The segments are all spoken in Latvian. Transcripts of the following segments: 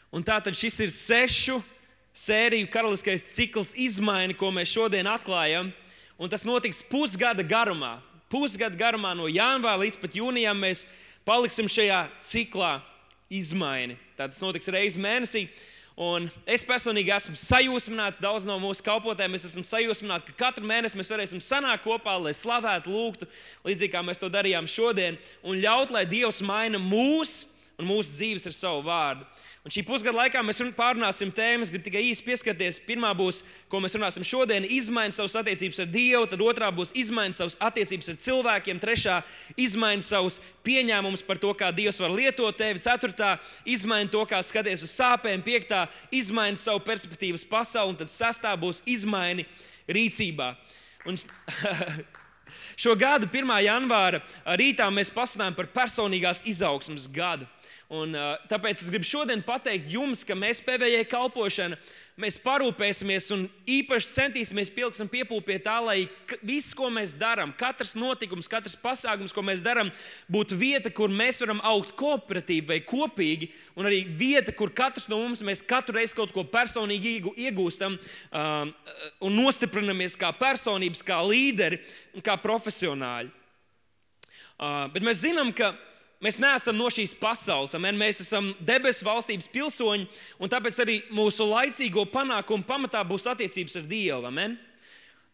Un tātad šis ir 6 sēriju karaliskais cikls izmaiņa, ko mēs šodien atklājam. Un tas notiks pusgada garumā. Pusgada garumā no janvāra līdz pat jūnijam mēs paliksim šajā ciklā izmaiņa. Tātad tas notiks reizi mēnesī. Un es personīgi esmu sajūsmināts, daudz no mūsu kalpotājiem mēs esam sajūsmināti, ka katru mēnesi mēs varēsim sanākt kopā, lai slavētu, lūgtu, līdzīgi kā mēs to darījām šodien, un ļaut, lai Dievs maina mūs un mūsu dzīves ar savu vārdu. Un šī pusgada laikā mēs pārunāsim tēmas, gribu tikai īsti pieskarties. Pirmā būs, ko mēs runāsim šodien, izmaina savas attiecības ar Dievu, tad otrā būs izmaina savas attiecības ar cilvēkiem, trešā izmaina savus pieņēmumus par to, kā Dievs var lietot tevi, ceturtā izmaina to, kā skaties uz sāpēm, piektā izmaina savu perspektīvas pasauli, un tad sestā būs izmaini rīcībā. Un šo gadu 1. janvāra rītā mēs pasludinājām par personīgās izaugsmes gadu. Un, tāpēc es gribu šodien pateikt jums, ka mēs PVJ kalpošana, mēs parūpēsimies un īpaši centīsimies pielikt un piepūt pie tā, lai viss, ko mēs darām, katrs notikums, katrs pasākums, ko mēs darām, būtu vieta, kur mēs varam augt kooperatīvi vai kopīgi, un arī vieta, kur katrs no mums mēs katru reizi kaut ko personīgi iegūstam un nostiprinamies kā personības, kā līderi un kā profesionāļi. Bet mēs zinām, ka mēs neesam no šīs pasaules, amen? Mēs esam debesu valstības pilsoņi, un tāpēc arī mūsu laicīgo panākumu pamatā būs attiecības ar Dievu, amen?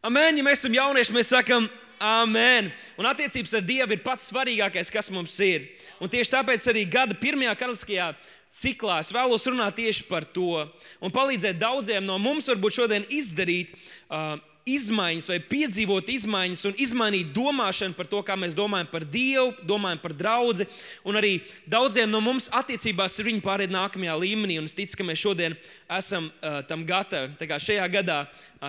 Amen, ja mēs esam jaunieši, mēs sakam amen. Un attiecības ar Dievu ir pats svarīgākais, kas mums ir. Un tieši tāpēc arī gada 1. karaliskajā ciklā es vēlos runāt tieši par to un palīdzēt daudziem no mums varbūt šodien izdarīt izmaiņas vai piedzīvot izmaiņas un izmainīt domāšanu par to, kā mēs domājam par Dievu, domājam par draudzi, un arī daudziem no mums attiecībās ir viņi pāriet nākamajā līmenī, un es ticu, ka mēs šodien esam tam gatavi. Tā kā šajā gadā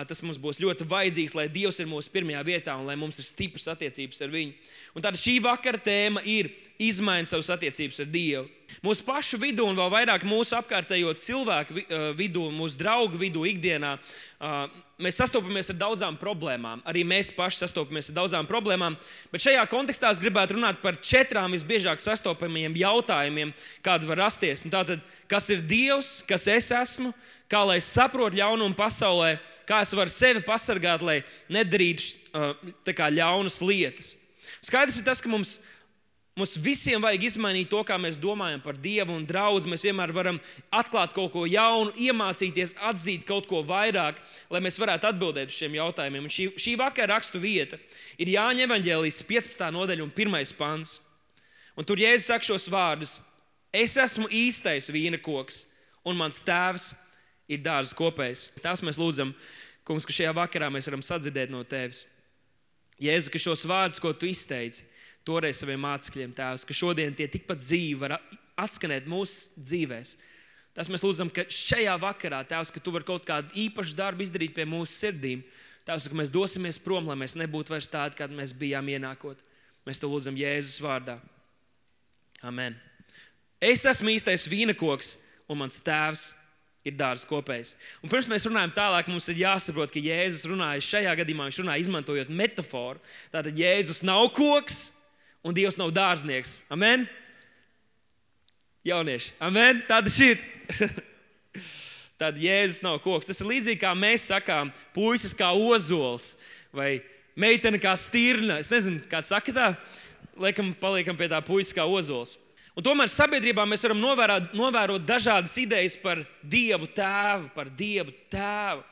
tas mums būs ļoti vajadzīgs, lai Dievs ir mūsu pirmajā vietā un lai mums ir stipras attiecības ar viņu. Un tāda šī vakara tēma ir izmainīt savas attiecības ar Dievu. Mūsu pašu vidū un vēl vairāk mūsu apkārtējo cilvēku vidū, mūsu draugu vidū ikdienā, mēs sastopamies ar daudzām problēmām. Arī mēs paši sastopamies ar daudzām problēmām, bet šajā kontekstā es gribētu runāt par 4 visbiežāk sastopamajiem jautājumiem, kādi var rasties. Un tātad, kas ir Dievs, kas es esmu, kā lai es saprotu ļaunumu pasaulē, kā es varu sevi pasargāt, lai nedarītu ļaunas lietas. Skaidrs ir tas, ka mums visiem vajag izmainīt to, kā mēs domājam par Dievu un draudzi. Mēs vienmēr varam atklāt kaut ko jaunu, iemācīties, atzīt kaut ko vairāk, lai mēs varētu atbildēt uz šiem jautājumiem. Un šī vakara rakstu vieta ir Jāņa evaņģēlijas 15. nodaļa un 1. pants. Un tur Jēzus saka šos vārdus: Es esmu īstais vīnakoks, un mans tēvs ir dārza kopējs. Tās mēs lūdzam, Kungs, ka šajā vakarā mēs varam sadzirdēt no Tevis. Jēzu, ka šos vārdus, ko Tu izteici toreiz saviem mācekļiem, Tēvs, ka šodien tie tikpat dzīvi var atskanēt mūsu dzīvēs. Tas mēs lūdzam, ka šajā vakarā, Tēvs, ka Tu vari kaut kādu īpašu darbu izdarīt pie mūsu sirdīm. Tēvs, ka mēs dosimies prom, lai mēs nebūtu vairs tādi, kādi mēs bijām ienākot. Mēs To lūdzam Jēzus vārdā. Amen. Es esmu īstais vīnakoks, un mans tēvs ir dārza kopējs. Un pirms mēs runājam tālāk, mums ir jāsaprot, ka Jēzus runāja šajā gadījumā, viņš runāja izmantojot metaforu. Tātad Jēzus nav koks, un Dievs nav dārznieks. Amen? Jaunieši, amen? Tāda ir. Tad Jēzus nav koks. Tas ir līdzīgi, kā mēs sakām, puisis kā ozols, vai meitene kā stirna. Es nezinu, kā saka tā, paliekam pie tā puisis kā ozols. Un tomēr sabiedrībā mēs varam novērot dažādas idejas par Dievu tēvu,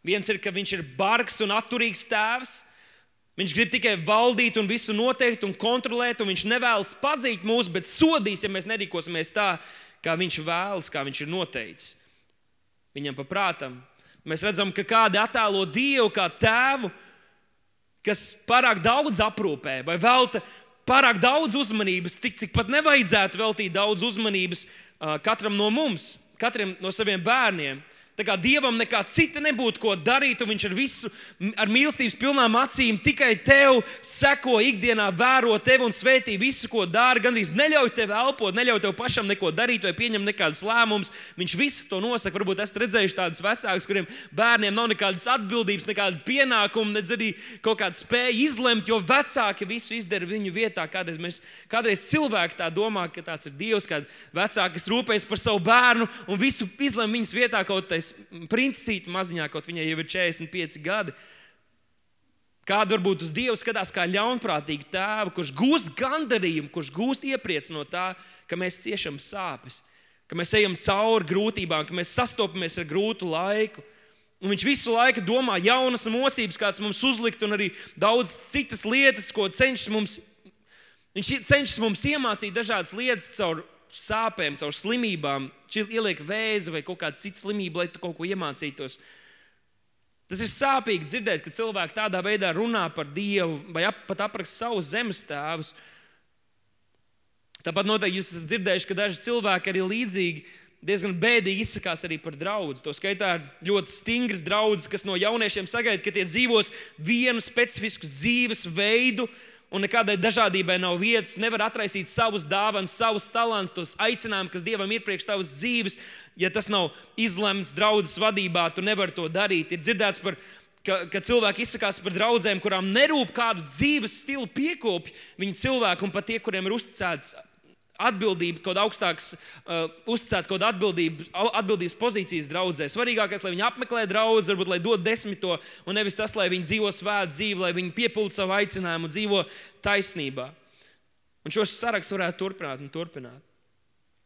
Viens ir, ka viņš ir bargs un atturīgs tēvs. Viņš grib tikai valdīt un visu noteikt un kontrolēt, un viņš nevēlas pazīt mūs, bet sodīs, ja mēs nerīkosimies tā, kā viņš vēlas, kā viņš ir noteicis. Viņam pa prātam. Mēs redzam, ka kādi attēlo Dievu kā tēvu, kas pārāk daudz aprūpē vai velta pārāk daudz uzmanības, tik cik pat nevajadzētu veltīt daudz uzmanības katram no mums, katram no saviem bērniem. Tā kā Dievam nekā cita nebūtu, ko darīt, un viņš ar visu, ar mīlestības pilnām acīm tikai tev seko ikdienā, vēro tevi un svētī visu, ko dara. Gandrīz neļauj tev elpot, neļauj tev pašam neko darīt vai pieņemt nekādus lēmumus. Viņš visu to nosaka. Varbūt esat redzējuši tādus vecākus, kuriem bērniem nav nekādas atbildības, nekāda pienākuma, nedz arī kaut kāda spēja izlemt, jo vecāki visu izdara viņu vietā. Kādreiz cilvēki tā domā, ka tāds ir Dievs, kad vecāki, kas rūpējas par savu bērnu un visu izlem viņas vietā, kaut tais princesīte maziņā, kaut viņai jau ir 45 gadi. Kāda varbūt uz Dievu skatās kā ļaunprātīgu tēvu, kurš gūst gandarījumu, kurš gūst iepriec no tā, ka mēs ciešam sāpes, ka mēs ejam cauri grūtībām, ka mēs sastopamies ar grūtu laiku. Un viņš visu laiku domā jaunas mocības, kāds mums uzlikt, un arī daudz citas lietas, ko cenšas mums iemācīt dažādas lietas caur sāpēm, caur slimībām. Viņš ieliek vēzi vai kaut kādu citu slimību, lai tu kaut ko iemācītos. Tas ir sāpīgi dzirdēt, ka cilvēki tādā veidā runā par Dievu vai pat apraksta savus zemes tēvus. Tāpat noteikti jūs esat dzirdējuši, ka daži cilvēki arī līdzīgi diezgan bēdīgi izsakās arī par draudzi. To skaitā ļoti stingras draudzes, kas no jauniešiem sagaida, ka tie dzīvos vienu specifisku dzīves veidu, un nekādai dažādībai nav vietas. Tu nevari atraisīt savus dāvanas, savus talantus, tos aicinājumus, kas Dievam ir priekš tavas dzīves. Ja tas nav izlemts draudzes vadībā, tu nevari to darīt. Ir dzirdēts, ka cilvēki izsakās par draudzēm, kurām nerūp kādu dzīves stilu piekopju viņu cilvēku, un pat tie, kuriem ir uzticēts atbildība, kaut augstāks, uzticēt kaut atbildības pozīcijas draudzē. Svarīgākais, lai viņi apmeklē draudzi, varbūt, lai dod 10, un nevis tas, lai viņi dzīvo svētu dzīvi, lai viņi piepilda savu aicinājumu un dzīvo taisnībā. Un šo sarakstu varētu turpināt un turpināt.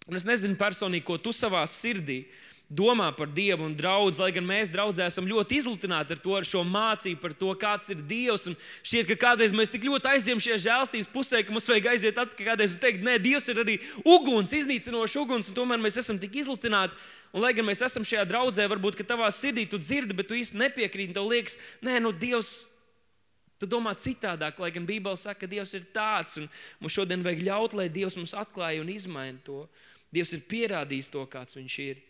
Un es nezinu personīgi, ko tu savā sirdī domā par Dievu un draudzi, lai gan mēs draudzē esam ļoti izlutināti ar šo mācību par to, kāds ir Dievs. Un šķiet, ka kādreiz mēs tik ļoti aizjām šajā žēlstības pusē, ka mums vajag aiziet atpakaļ kādreiz un teikt, nē, Dievs ir arī uguns, iznīcinošs uguns, un tomēr mēs esam tik izlutināti. Un lai gan mēs esam šajā draudzē, varbūt, ka tavā sirdī tu dzirdi, bet tu īsti nepiekrīti, tev liekas, nē, Dievs, tu domā citādāk, lai gan Bībele saka, ka Dievs ir tāds, un mums šodien vajag ļaut, lai Dievs mums atklāja un izmaina to. Dievs ir pierādījis to, kāds viņš ir.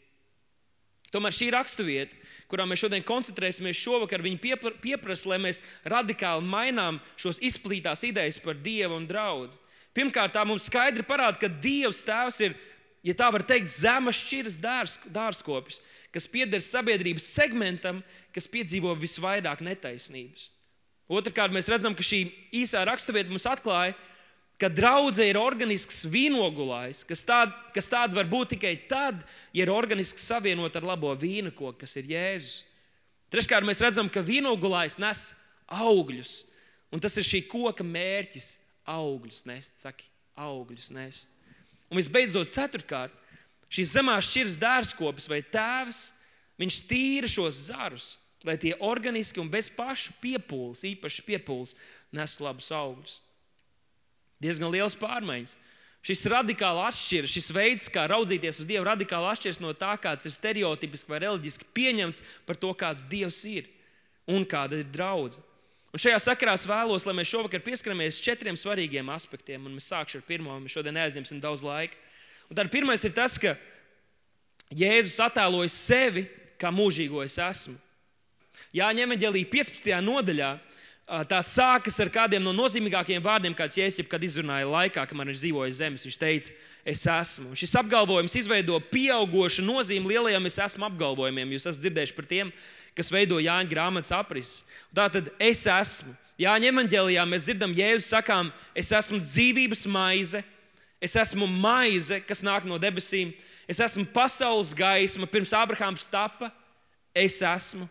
Tomēr šī raksturvieta, kurā mēs šodien koncentrēsimies šovakar, viņa pieprasa, lai mēs radikāli mainām šos izplītās idejas par Dievu un draudzi. Pirmkārt, tā mums skaidri parāda, ka Dievs Tēvs ir, ja tā var teikt, zemes šķiras dārzkopis, kas pieder sabiedrības segmentam, kas piedzīvo visvairāk netaisnības. Otrkārt, mēs redzam, ka šī īsā raksturvieta mums atklāja, ka draudze ir organisks vīnogulājs, kas tāda var būt tikai tad, ja ir organiski savienot ar labo vīna koku, kas ir Jēzus. Treškārt, mēs redzam, ka vīnogulājs nes augļus, un tas ir šī koka mērķis – augļus nest, augļus nest. Un visbeidzot, ceturtkārt, šīs zemās šķiras dārzkopis vai tēvs, viņš tīra šos zarus, lai tie organiski un bez pašu piepūles, īpaši piepūles, nestu labus augļus. Diezgan liels pārmaiņas. Šis radikāli atšķiras, šis veids, kā raudzīties uz Dievu, radikāli atšķiras no tā, kāds ir stereotipiski vai reliģiski pieņemts par to, kāds Dievs ir un kāda ir draudze. Un šajā sakarā es vēlos, lai mēs šovakar pieskaramies 4 svarīgiem aspektiem, un mēs sākšu ar pirmo, un mēs šodien neaizņemsim daudz laika. Un tad pirmais ir tas, ka Jēzus attēloja sevi, kā mūžīgo es esmu. Jāņa evaņģēlija 15. nodaļā, tā sākas ar kādiem no nozīmīgākajiem vārdiem, kāds Jēzus jebkad izrunāja laikā, kamēr viņš dzīvoja zemes. Viņš teica, es esmu. Un šis apgalvojums izveido pieaugošu nozīmi lielajiem es esmu apgalvojumiem. Jūs esat dzirdējuši par tiem, kas veido Jāņa grāmatas aprises. Tātad es esmu. Jāņa evaņģēlijā mēs dzirdam Jēzus sakām, es esmu dzīvības maize, es esmu maize, kas nāk no debesīm, es esmu pasaules gaisma, pirms Ābrahāms tapa, es esmu.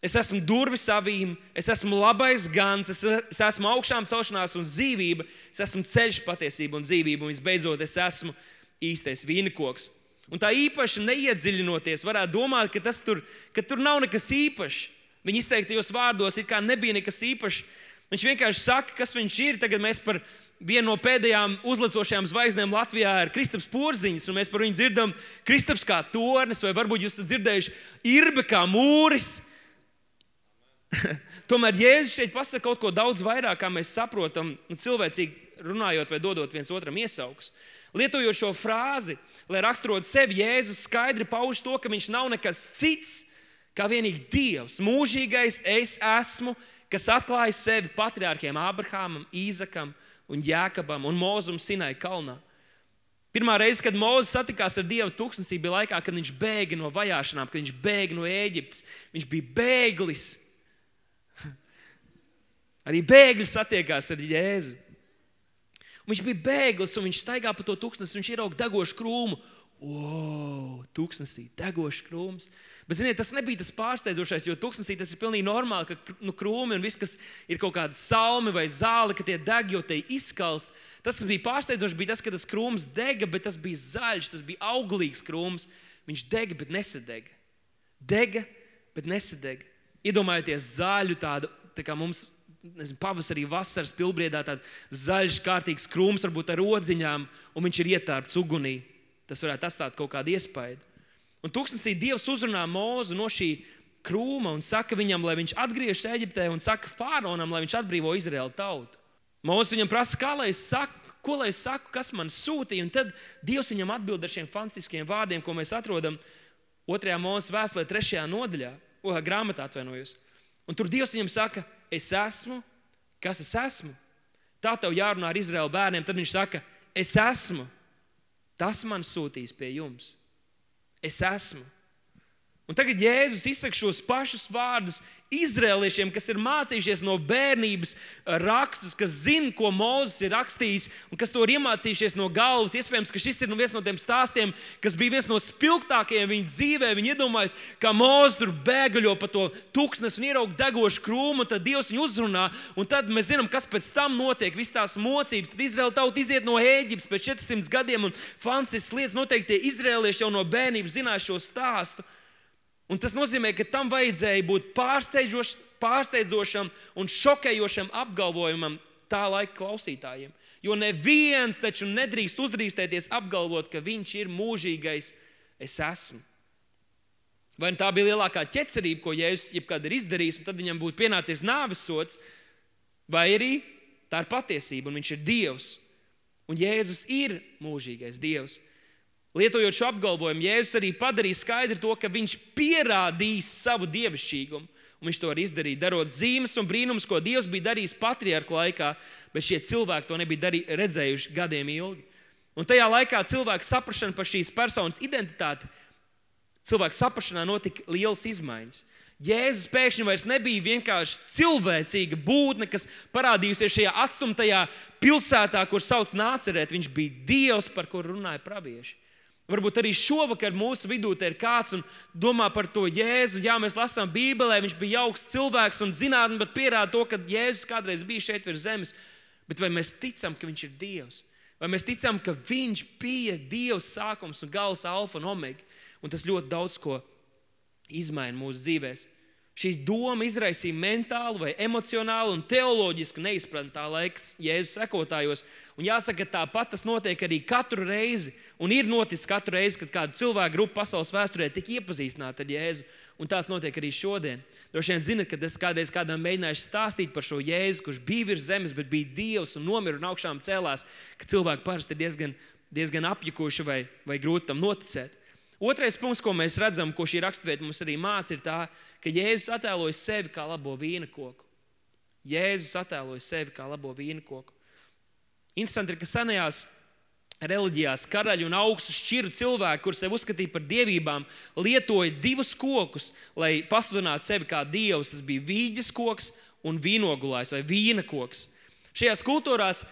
Es esmu durvis avīm, es esmu labais gans, es esmu augšām celšanās un dzīvība, es esmu ceļš, patiesība un dzīvība, un visbeidzot es esmu īstais vīnakoks. Un tā īpaši neiedziļinoties, varētu domāt, ka tur nav nekas īpašs. Viņa izteiktajos vārdos it kā nebija nekas īpašs. Viņš vienkārši saka, kas viņš ir. Tagad mēs par vienu no pēdējām uzlecošajām zvaigznēm Latvijā ir Kristaps Porziņš, un mēs par viņu dzirdam Kristaps kā tornis, vai varbūt jūs esat dzirdējuši Irbe kā mūris. Tomēr Jēzus šeit pasaka kaut ko daudz vairāk, kā mēs saprotam, cilvēcīgi runājot vai dodot viens otram iesaukus. Lietojot šo frāzi, lai raksturotu sevi, Jēzus skaidri pauž to, ka viņš nav nekas cits, kā vienīgi Dievs, mūžīgais es esmu, kas atklāja sevi patriārhiem Ābrahāmam, Īzakam un Jēkabam un Mūzum Sinai kalnā. Pirmā reize, kad Mūzes satikās ar Dievu tuksnesī, bija laikā, kad viņš bēga no vajāšanām, kad viņš bēga no Ēģiptes. Viņš bija bēglis. Arī bēgļi satiekās ar Jēzu. Un viņš bija bēglis un viņš staigā pa to tuksnesi, viņš ierauga degošu krūmu. Tuksnesī, degošs krūms. Bet, ziniet, tas nebija tas pārsteidzošais, jo tuksnesī tas ir pilnīgi normāli, ka krūmi un viss, kas ir kaut kāda salmi vai zāle, ka tie deg, jo tie izkalst. Tas, kas bija pārsteidzoši, bija tas, ka tas krūms dega, bet tas bija zaļš, tas bija auglīgs krūms. Viņš dega, bet nesadega. Dega, bet nesadega. Iedomājieties zaļu tādu, tā kā mums, pavasarī, vasaras pilbriedā tāds zaļš, kārtīgs krūms, varbūt ar odziņām, un viņš ir ietārpts ugunī. Tas varētu atstāt kaut kādu iespaidu. Un tuksnesī Dievs uzrunā Mūzu no šī krūma un saka viņam, lai viņš atgriežas Eģiptē un saka Fāraonam, lai viņš atbrīvo Izraēlu tautu. Mūzes viņam prasa, ko lai es saku, kas man sūtīja, un tad Dievs viņam atbild ar šiem fantastiskiem vārdiem, ko mēs atrodam 2. Mūzes vēstulē 3. nodaļā, grāmatā atvainojos. Un tur Dievs viņam saka, es esmu, kas es esmu. Tā tev jārunā ar Izraēlu bērniem, tad viņš saka, es esmu. Tas man sūtīs pie jums. Es esmu. Un tagad Jēzus izsaka šos pašus vārdus izrēliešiem, kas ir mācījušies no bērnības rakstus, kas zina, ko Mūzes ir rakstījis un kas to ir iemācījušies no galvas. Iespējams, ka šis ir viens no tiem stāstiem, kas bija viens no spilgtākajiem viņa dzīvē. Viņi iedomājas, kā Mūzes tur bēgaļo pa to tuksnesi un ierauga degošu krūmu, un tad Dievs viņu uzrunā. Un tad mēs zinām, kas pēc tam notiek, visas tās mocības. Tad Izraēla tauta iziet no Ēģiptes pēc 400 gadiem, un fantastisks lietas noteikti tie izrēlieši jau no bērnības zināja šo stāstu. Un tas nozīmē, ka tam vajadzēja būt pārsteidzošam un šokējošam apgalvojumam tā laika klausītājiem. Jo neviens taču nedrīkst uzdrīkstēties apgalvot, ka viņš ir mūžīgais es esmu. Vai tā bija lielākā ķecerība, ko Jēzus jebkad ir izdarījis, un tad viņam būtu pienācies nāves sods, vai arī tā ir patiesība, un viņš ir Dievs. Un Jēzus ir mūžīgais Dievs. Lietojot šo apgalvojumu, Jēzus arī padarīja skaidri to, ka viņš pierādīs savu dievišķīgumu. Un viņš to arī izdarīja, darot zīmes un brīnumus, ko Dievs bija darījis patriarhu laikā, bet šie cilvēki to nebija redzējuši gadiem ilgi. Un tajā laikā cilvēku saprašana par šīs personas identitāti, cilvēku saprašanā notika lielas izmaiņas. Jēzus pēkšņi vairs nebija vienkārši cilvēcīga būtne, kas parādījusies šajā atstumtajā pilsētā, kur sauc Nācerēt. Viņš bija Dievs, par kuru runāja pravieši. Varbūt arī šovakar mūsu vidū te ir kāds un domā par to Jēzu. Jā, mēs lasām Bībelē, viņš bija jauks cilvēks un zinātne, bet pierāda to, ka Jēzus kādreiz bija šeit virs zemes. Bet vai mēs ticam, ka viņš ir Dievs? Vai mēs ticam, ka viņš bija Dievs sākums un gals, alfa un omega? Un tas ļoti daudz ko izmaina mūsu dzīvēs. Šī doma izraisīja mentālu vai emocionālu un teoloģisku neizpratni tā laika Jēzus sekotājos. Un jāsaka, ka tāpat tas notiek arī katru reizi. Un ir noticis katru reizi, kad kādu cilvēku grupu pasaules vēsturē tika iepazīstināta ar Jēzu. Un tāds notiek arī šodien. Droši vien zinat, kad es kādreiz kādam mēģināju stāstīt par šo Jēzu, kurš bija virs zemes, bet bija Dievs un nomira un augšām cēlās, ka cilvēki parasti ir diezgan apjukuši vai grūti tam noticēt. Otrais punkts, ko mēs redzam, ko šī raksturvieta mums arī māca, ir tā, ka Jēzus attēloja sevi kā labo vīna koku. Jēzus attēloja sevi kā labo vīna koku. Interesanti ir, ka senajās reliģijās karaļi un augstu šķiru cilvēki, kur sevi uzskatīja par dievībām, lietoja divus kokus, lai pasludinātu sevi kā dievs. Tas bija vīģes koks un vīnogulājs vai vīna koks. Šajās kultūrās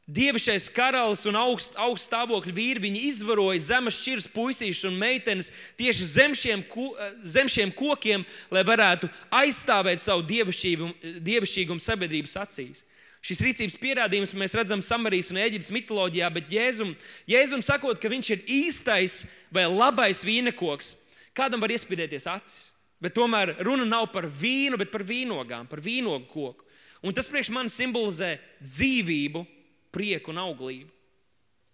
dievišķais karalis un augst stāvokļa vīri, viņi izvaroja zemes šķiras puisīšus un meitenes tieši zem šiem kokiem, lai varētu aizstāvēt savu dievišķīgumu sabiedrības acīs. Šis rīcības pierādījums mēs redzam Samarijas un Ēģiptes mitoloģijā, bet Jēzum sakot, ka viņš ir īstais vai labais vīnekoks, kādam var iespiedēties acis. Bet tomēr runa nav par vīnu, bet par vīnogām, par vīnogu koku. Un tas priekš mani simbolizē dzīvību, prieku un auglību.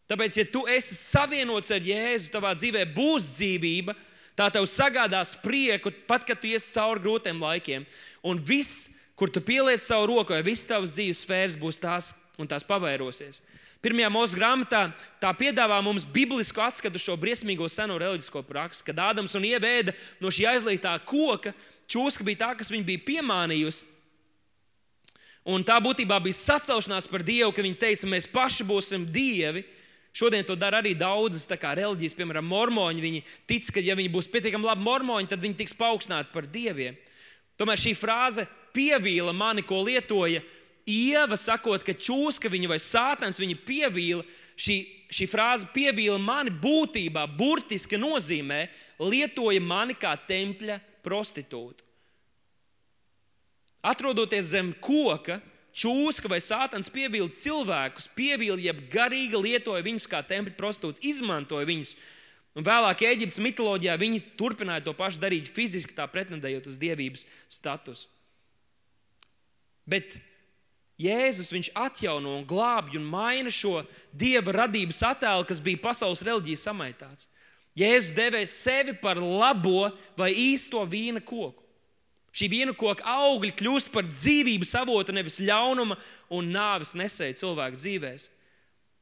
Tāpēc, ja tu esi savienots ar Jēzu, tavā dzīvē būs dzīvība, tā tev sagādās prieku, pat kad tu iesi cauri grūtiem laikiem. Un viss, kur tu pieliec savu roku, vai viss tavas dzīves sfēras būs tās un tās pavairosies. Pirmajā Mūzes grāmatā tā piedāvā mums biblisku atskatu šo briesmīgo seno reliģisko praksi, kad Ādams un Ieva ēda no šī aizliegtā koka, čūska bija tā, kas viņu bija piemānījusi. Un tā būtībā bija sacelšanās par Dievu, ka viņi teica, mēs paši būsim dievi. Šodien to dara arī daudzas tā kā reliģijas, piemēram, mormoņi. Viņi tic, ka ja viņi būs pietiekami labi mormoņi, tad viņi tiks paaugstināti par dieviem. Tomēr šī frāze pievīla mani, ko lietoja Ieva, sakot, ka čūska viņa vai sātans viņa pievīla. Šī frāze pievīla mani būtībā, burtiski nozīmē, lietoja mani kā tempļa prostitūtu. Atrodoties zem koka, čūska vai sātans pievīla cilvēkus, pievīla, jeb garīgi lietoja viņus kā tempļa prostitūts, izmantoja viņus. Un vēlāk Ēģiptes mitoloģijā viņi turpināja to pašu darīt fiziski, tā pretendējot uz dievības statusu. Bet Jēzus, viņš atjauno un glābj un maina šo Dieva radības attēlu, kas bija pasaules reliģijas samaitāts. Jēzus devē sevi par labo vai īsto vīna koku. Šī vīna koka augļi kļūst par dzīvības avotu, nevis ļaunuma un nāves nesēju cilvēku dzīvēs.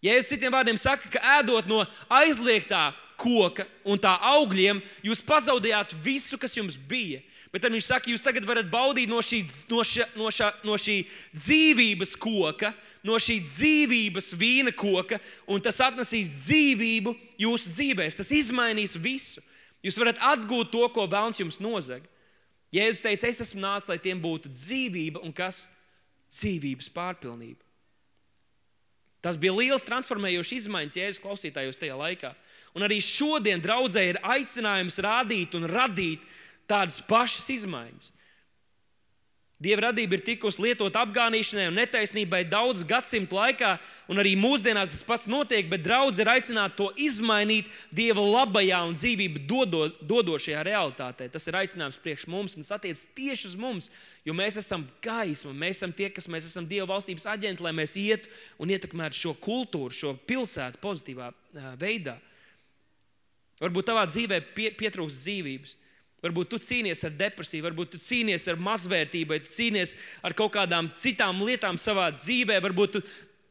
Jēzus citiem vārdiem saka, ka ēdot no aizliegtā koka un tā augļiem, jūs pazaudējāt visu, kas jums bija. Bet tad viņš saka, jūs tagad varat baudīt no šī dzīvības koka, no šī dzīvības vīna koka, un tas atnesīs dzīvību jūsu dzīvēs. Tas izmainīs visu. Jūs varat atgūt to, ko velns jums nozag. Jēzus teica, es esmu nācis, lai tiem būtu dzīvība un kas? Dzīvības pārpilnība. Tas bija liels transformējošs izmaiņas Jēzus klausītājos tajā laikā. Un arī šodien draudzē ir aicinājums rādīt un radīt tādas pašas izmaiņas. Dieva radība ir tikusi lietot apgānīšanai un netaisnībai daudz gadsimtu laikā, un arī mūsdienās tas pats notiek, bet draudze ir aicināta to izmainīt Dieva labajā un dzīvību dodošajā realitātē. Tas ir aicinājums priekš mums, un tas attiec tieši uz mums, jo mēs esam gaisma, mēs esam tie, kas mēs esam Dieva valstības aģenti, lai mēs ietu un ietekmētu šo kultūru, šo pilsētu pozitīvā veidā. Varbūt tavā dzīvē pietrūkst dzīvības. Varbūt tu cīnies ar depresiju, varbūt tu cīnies ar mazvērtību, vai tu cīnies ar kaut kādām citām lietām savā dzīvē, varbūt tu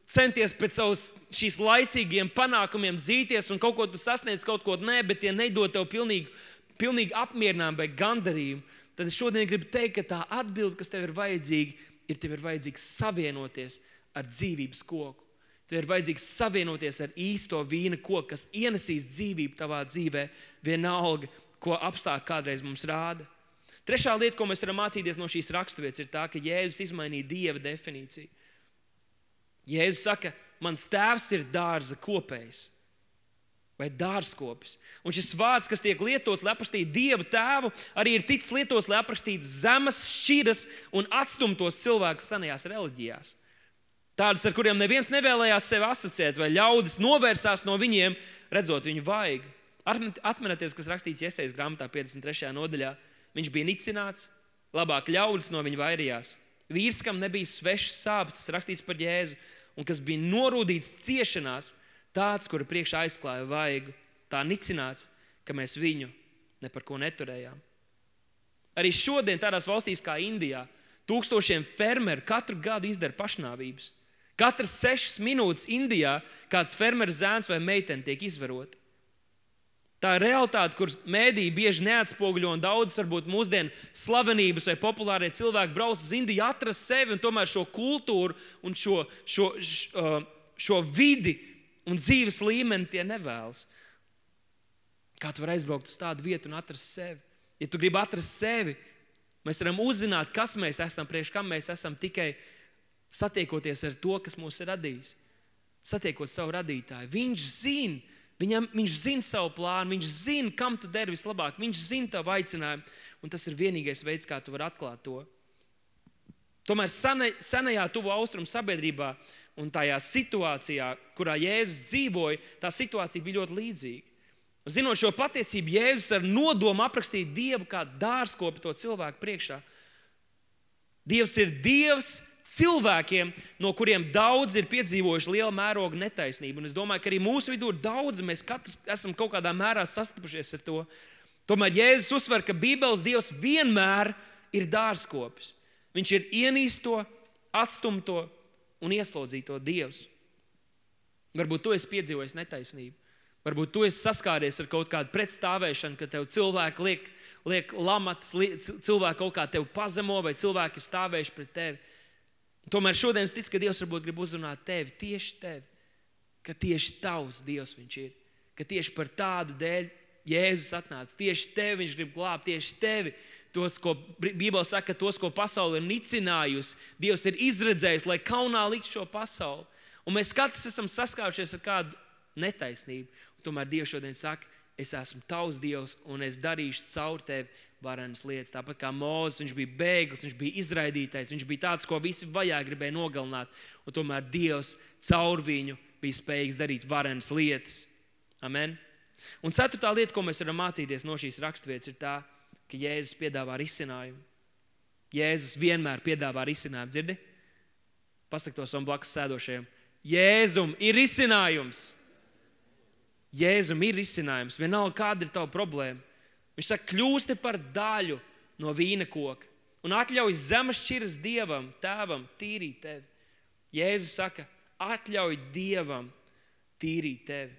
centies pēc savus šīs laicīgiem panākumiem dzīties un kaut ko tu sasniedz, kaut ko nē, bet tie nedod tev pilnīgi apmierinājumu vai gandarījumu. Tad es šodien gribu teikt, ka tā atbilde, kas tev ir vajadzīgs savienoties ar dzīvības koku. Tev ir vajadzīgs savienoties ar īsto vīna koku, kas ienesīs dzīvību tavā dzīvē, vienalga, ko apstākļi kādreiz mums rāda. Trešā lieta, ko mēs varam mācīties no šīs raksturvietas, ir tā, ka Jēzus izmainīja Dieva definīciju. Jēzus saka, mans tēvs ir dārza kopējs vai dārzkopis. Un šis vārds, kas tiek lietots, lai aprakstītu Dievu tēvu, arī ir ticis lietots, lai aprakstītu zemes šķiras un atstumtos cilvēkus senajās reliģijās. Tādus, ar kuriem neviens nevēlējās sevi asociēt, vai ļaudis novērsās no viņiem, redzot viņu vaigu. Atminaties, kas rakstīts Jesejas grāmatā 53. nodaļā. Viņš bija nicināts, labāk ļaudis no viņa vairījās. Vīrs, kam nebija svešs sāpes, tas rakstīts par Jēzu, un kas bija norūdīts ciešanās, tāds, kura priekšā aizklāja vaigu, tā nicināts, ka mēs viņu ne par ko neturējām. Arī šodien tādās valstīs kā Indijā tūkstošiem fermeru katru gadu izdara pašnāvības. Katras 6 minūtes Indijā kāds fermeru zēns vai meitene tiek izvarota. Tā ir realitāte, kuras mēdīji bieži neatspoguļo, un daudzas varbūt mūsdienu slavenības vai populārie cilvēki brauc uz Indiju, atrast sevi un tomēr šo kultūru un šo vidi un dzīves līmeni tie nevēlas. Kā tu vari aizbraukt uz tādu vietu un atrast sevi? Ja tu gribi atrast sevi, mēs varam uzzināt, kas mēs esam, priekš kam mēs esam, tikai satiekoties ar to, kas mūs ir radījis. Satiekot savu radītāju. Viņš zina savu plānu, viņš zina, kam tu dari vislabāk, viņš zina tavu aicinājumu, un tas ir vienīgais veids, kā tu vari atklāt to. Tomēr senajā tuvu austrumu sabiedrībā un tajā situācijā, kurā Jēzus dzīvoja, tā situācija bija ļoti līdzīga. Zinot šo patiesību, Jēzus ar nodomu aprakstīja Dievu kā dārzkopi to cilvēku priekšā. Dievs ir Dievs cilvēkiem, no kuriem daudz ir piedzīvojuši liela mēroga netaisnību. Un es domāju, ka arī mūsu vidū ir daudz, mēs katrs esam kaut kādā mērā sastapušies ar to. Tomēr Jēzus uzsver, ka Bībeles Dievs vienmēr ir dārzkopis. Viņš ir ienīsto, atstumto un ieslodzīto Dievs. Varbūt tu esi piedzīvojis netaisnību. Varbūt tu esi saskāries ar kaut kādu pretstāvēšanu, ka tev cilvēki liek lamatas, cilvēki kaut kā tev pazemo vai cilvēki ir stāvējuši pret tevi. Tomēr šodien es ticu, ka Dievs varbūt grib uzrunāt tevi, tieši tevi, ka tieši tavs Dievs viņš ir, ka tieši par tādu dēļ Jēzus atnāca, tieši tevi viņš grib glābt, tieši tevi, tos, ko Bībele saka, tos, ko pasaule ir nicinājusi, Dievs ir izredzējis, lai kaunā likt šo pasauli. Un mēs katrs esam saskārušies ar kādu netaisnību. Un tomēr Dievs šodien saka, es esmu tavs Dievs un es darīšu caur tevi varenas lietas. Tāpat kā Mūzes, viņš bija bēglis, viņš bija izraidītais, viņš bija tāds, ko visi vajā gribēja nogalināt. Un tomēr Dievs caur viņu bija spējīgs darīt varenas lietas. Amen. Un 4. lieta, ko mēs varam mācīties no šīs raksturvietas, ir tā, ka Jēzus piedāvā risinājumu. Jēzus vienmēr piedāvā risinājumu. Dzirdi? Pasaka to savam blakus sēdošajam. Jēzum ir risinājums. Jēzum ir risinājums. Vienalga, kāda ir tava problēma. Viņš saka, kļūsti par daļu no vīna koka un atļauj zemes šķiras Dievam, Tēvam, tīrīt tevi. Jēzus saka, atļauj Dievam tīrīt tevi.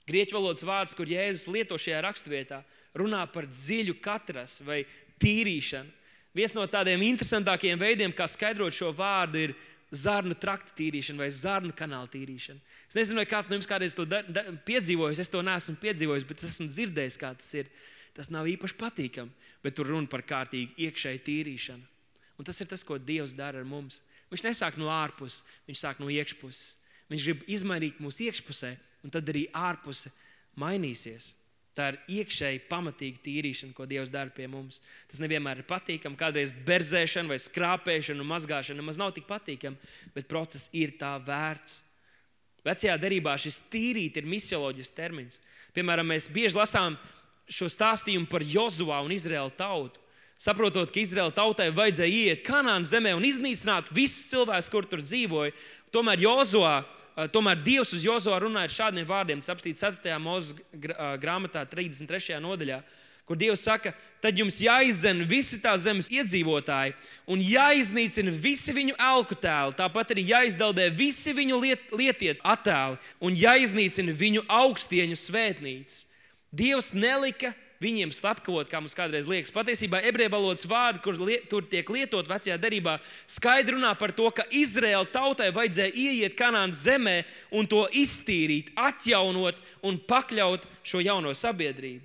Grieķu valodas vārds, kur Jēzus lieto šajā raksturvietā, runā par dziļu katras vai tīrīšanu. Viens no tādiem interesantākiem veidiem, kā skaidrot šo vārdu, ir zarnu trakta tīrīšana vai zarnu kanāla tīrīšana. Es nezinu, vai kāds no jums kādreiz to piedzīvojis, es to neesmu piedzīvojis, bet esmu dzirdējis, kā tas ir. Tas nav īpaši patīkami, bet tur runa par kārtīgu iekšēju tīrīšanu. Un tas ir tas, ko Dievs dara ar mums. Viņš nesāk no ārpuses, viņš sāk no iekšpuses. Viņš grib izmainīt mūsu iekšpusē, un tad arī ārpuse mainīsies. Tā ir iekšēji pamatīga tīrīšana, ko Dievs dara pie mums. Tas nevienmēr ir patīkami, kādreiz berzēšana vai skrāpēšana un mazgāšana nemaz nav tik patīkami, bet process ir tā vērts. Vecajā derībā šis tīrīt ir misioloģisks termins. Piemēram, mēs bieži lasām šo stāstījumu par Jozua un Izraēla tautu. Saprotot, ka Izraēla tautai vajadzēja ieiet Kanānas zemē un iznīcināt visus cilvēkus, kur tur dzīvoja. Tomēr Dievs uz Jozua runāja ar šādiem vārdiem, tas apstīts 4. Mūzes grāmatā 33. nodaļā, kur Dievs saka, tad jums jāizdzen visi tās zemes iedzīvotāji un jāiznīcina visi viņu elku tēli, tāpat arī jāizdaldē visi viņu lietiet attēli un jāiznīcina viņu augstieņu svētnīcas. Dievs nelika viņiem slepkavot, kā mums kādreiz liekas. Patiesībā ebreju valodas vārdi, kur tur tiek lietot vecajā derībā, skaidri runā par to, ka Izraēla tautai vajadzēja ieiet Kanānas zemē un to iztīrīt, atjaunot un pakļaut šo jauno sabiedrību.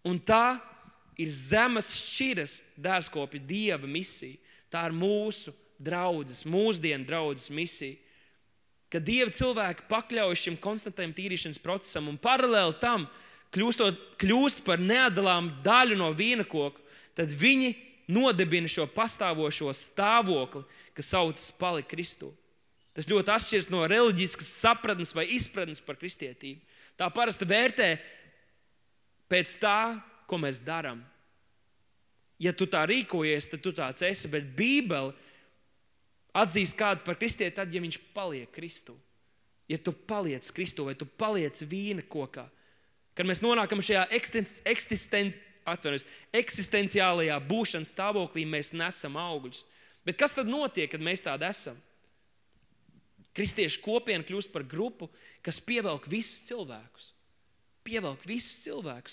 Un tā ir zemes šķiras dārzkopja Dieva misija. Tā ir mūsu draudzes, mūsdienu draudzes misija. Kad Dieva cilvēki pakļauj šim konstantajam tīrīšanas procesam un paralēli tam, kļūst par neatdalām daļu no vīna koka, tad viņi nodibina šo pastāvošo stāvokli, kas saucas palikt Kristū. Tas ļoti atšķiras no reliģiskas sapratnes vai izpratnes par kristietību. Tā parasti vērtē pēc tā, ko mēs darām. Ja tu tā rīkojies, tad tu tāds esi, bet Bībele atzīst kādu par kristieti tad, ja viņš paliek Kristū. Ja tu paliec Kristū vai tu paliec vīna kokā. Kad mēs nonākam šajā eksistenciālajā būšanas stāvoklī, mēs nesam augļus. Bet kas tad notiek, kad mēs tādi esam? Kristiešu kopiena kļūst par grupu, kas pievelk visus cilvēkus.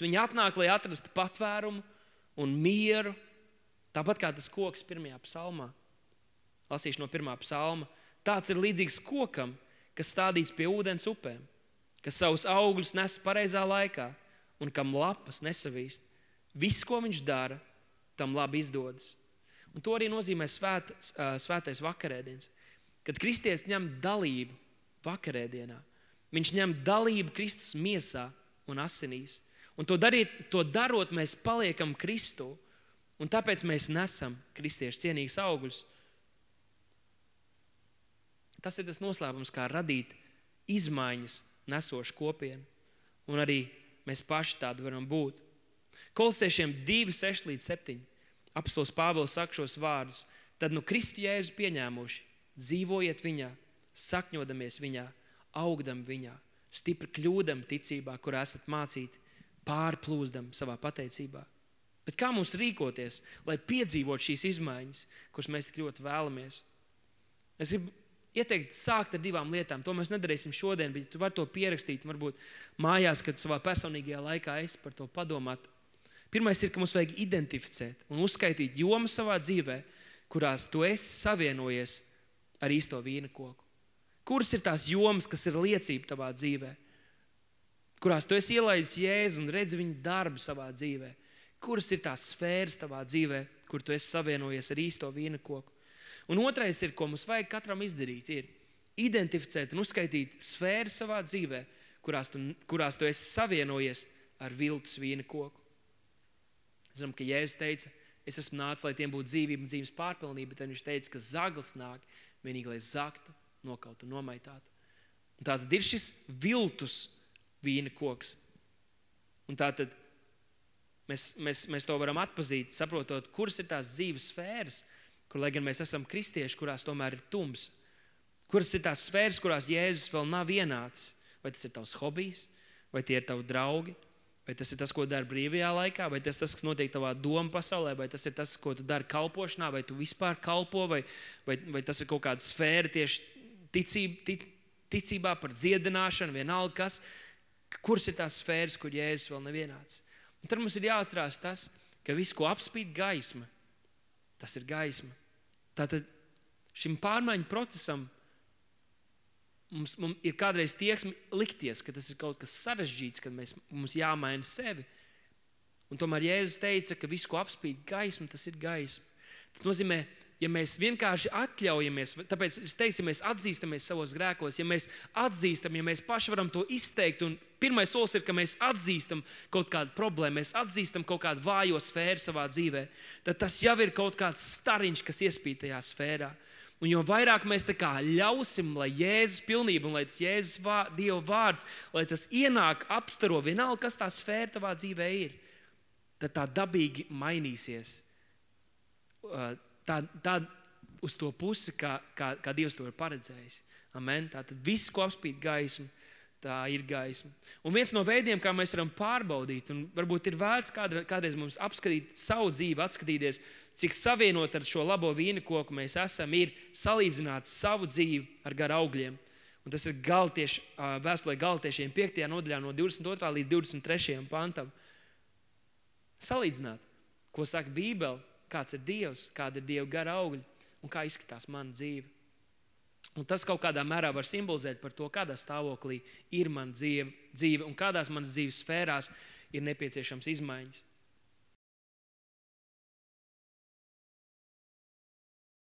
Viņi atnāk, lai atrastu patvērumu un mieru. Tāpat kā tas koks 1. psalmā. Lasīšu no 1. psalma. Tāds ir līdzīgs kokam, kas stādīts pie ūdens upēm, kas savus augļus nes pareizā laikā un kam lapas nesavīst. Viss, ko viņš dara, tam labi izdodas. Un to arī nozīmē svētais vakarēdiens. Kad kristietis ņem dalību vakarēdienā, viņš ņem dalību Kristus miesā un asinīs. Un to darot, mēs paliekam Kristū. Un tāpēc mēs nesam kristiešu cienīgus augļus. Tas ir tas noslēpums, kā radīt izmaiņas nesošu kopienu. Un arī mēs paši tādi varam būt. Kolosiešiem 2:6-7. Apostols Pāvils saka šos vārdus. Tad nu Kristu Jēzu pieņēmuši, dzīvojiet viņā, sakņodamies viņā, augdam viņā, stipri kļūdam ticībā, kurā esat mācīti, pārplūzdam savā pateicībā. Bet kā mums rīkoties, lai piedzīvot šīs izmaiņas, kuras mēs tik ļoti vēlamies? Es gribu ieteikt sākt ar 2 lietām. To mēs nedarīsim šodien, bet tu vari to pierakstīt, varbūt mājās, kad savā personīgajā laikā esi par to padomāt. Pirmais ir, ka mums vajag identificēt un uzskaitīt jomas savā dzīvē, kurās tu esi savienojies ar īsto vīna koku. Kuras ir tās jomas, kas ir liecība tavā dzīvē? Kurās tu esi ielaidis Jēzu un redzi viņa darbu savā dzīvē? Kuras ir tās sfēras tavā dzīvē, kur tu esi savienojies ar īsto vīna koku? Un otrais ir, ko mums vajag katram izdarīt, ir identificēt un uzskaitīt sfēras savā dzīvē, kurās tu esi savienojies ar viltus vīna koku. Zinām, ka Jēzus teica, es esmu nācis, lai tiem būtu dzīvība un dzīves pārpilnība, bet viņš teica, ka zaglis nāk vienīgi, lai zaktu, nokautu un nomaitātu. Un tātad ir šis viltus vīna koks. Un tātad mēs to varam atpazīt, saprotot, kuras ir tās dzīves sfēras, kur, lai gan mēs esam kristieši, kurās tomēr ir tums. Kuras ir tās sfēras, kurās Jēzus vēl nav ienācis. Vai tas ir tavs hobijs, vai tie ir tavi draugi, vai tas ir tas, ko dari brīvajā laikā, vai tas, kas notiek tavā doma pasaulē, vai tas ir tas, ko tu dari kalpošanā, vai tu vispār kalpo, vai tas ir kaut kāda sfēra tieši ticībā par dziedināšanu, vienalga kas, kuras ir tās sfēras, kur Jēzus vēl nav ienācis. Un tad mums ir jāatcerās tas, ka viss, ko apspīd gaisma, tas ir gaisma. Tātad šim pārmaiņu procesam mums ir kādreiz tieksme likties, ka tas ir kaut kas sarežģīts, kad mums jāmaina sevi. Un tomēr Jēzus teica, ka viss, ko apspīd gaisma, tas ir gaisma. Tas nozīmē, ja mēs vienkārši atļaujamies, tāpēc es teiktu, ja mēs atzīstamies savos grēkos, ja mēs atzīstam, ja mēs paši varam to izteikt, un pirmais solis ir, ka mēs atzīstam kaut kādu problēmu, mēs atzīstam kaut kādu vājo sfēru savā dzīvē, tad tas jau ir kaut kāds stariņš, kas iespīd tajā sfērā. Un jo vairāk mēs tā kā ļausim, lai Jēzus pilnība un lai tas Jēzus Dieva vārds, lai tas ienāk, apstaro vienalga, kas tā sfēra tavā dzīvē ir, tad tā dabīgi mainīsies. Tā uz to pusi, kā Dievs to ir paredzējis. Amen. Tātad viss, ko apspīd gaismu, tā ir gaisma. Un viens no veidiem, kā mēs varam pārbaudīt, un varbūt ir vērts kādreiz mums apskatīt savu dzīvi, atskatīties, cik savienot ar šo labo vīna koku mēs esam, ir salīdzināt savu dzīvi ar garu augļiem. Un tas ir vēstulē Galatiešiem 5. nodaļā no 22. līdz 23. pantam. Salīdzināt, ko saka Bībele, kāds ir Dievs, kāda ir Dieva gara augļi un kā izskatās mana dzīve. Un tas kaut kādā mērā var simbolizēt par to, kādā stāvoklī ir mana dzīve un kādās manas dzīves sfērās ir nepieciešams izmaiņas.